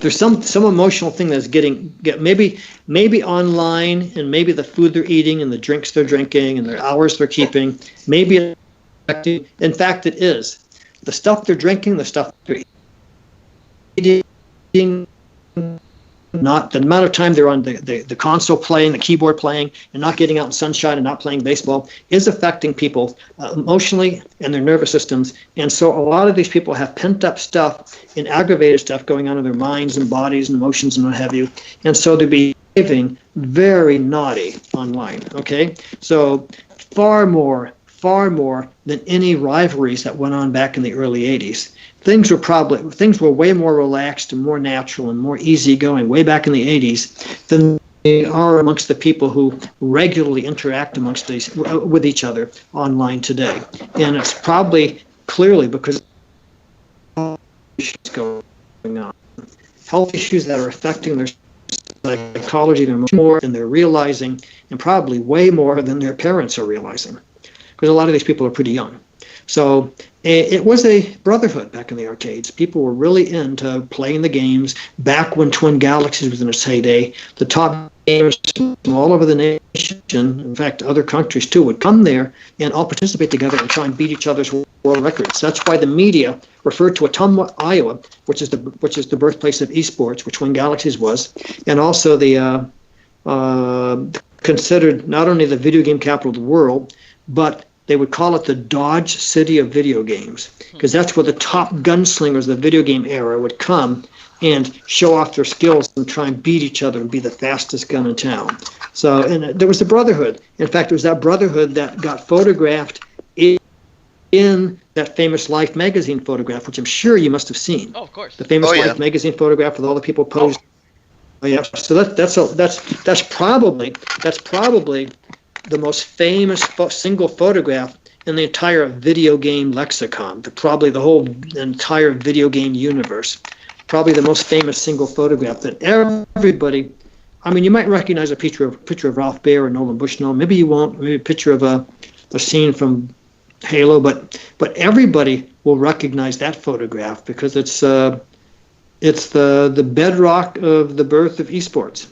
there's some emotional thing that's maybe online, and maybe the food they're eating and the drinks they're drinking and the hours they're keeping, maybe in fact it is. The stuff they're drinking, the stuff they're eating, not the amount of time they're on the console playing, the keyboard playing, and not getting out in sunshine and not playing baseball is affecting people emotionally and their nervous systems. And so a lot of these people have pent up stuff and aggravated stuff going on in their minds and bodies and emotions and what have you. And so they're behaving very naughty online. Okay, so far more than any rivalries that went on back in the early 80s. Things were way more relaxed and more natural and more easygoing way back in the 80s than they are amongst the people who regularly interact with each other online today. And it's probably clearly because of issues going on. Health issues that are affecting their psychology, their more than they're realizing, and probably way more than their parents are realizing, because a lot of these people are pretty young. So it was a brotherhood back in the arcades. People were really into playing the games. Back when Twin Galaxies was in its heyday, the top gamers from all over the nation, in fact other countries too, would come there and all participate together and try and beat each other's world records. That's why the media referred to Ottumwa, Iowa, which is the birthplace of esports, which Twin Galaxies was, and also the considered not only the video game capital of the world, but they would call it the Dodge City of video games, because that's where the top gunslingers of the video game era would come and show off their skills and try and beat each other and be the fastest gun in town. So, and there was a brotherhood. In fact, it was that brotherhood that got photographed in that famous Life magazine photograph, which I'm sure you must have seen. Oh, of course. The famous Life magazine photograph with all the people posed. Oh yeah. So that's probably the most famous single photograph in the entire video game lexicon, probably the whole entire video game universe. Probably the most famous single photograph that everybody, I mean, you might recognize a picture of Ralph Baer or Nolan Bushnell. Maybe you won't. Maybe a picture of a scene from Halo, but everybody will recognize that photograph because it's the bedrock of the birth of esports.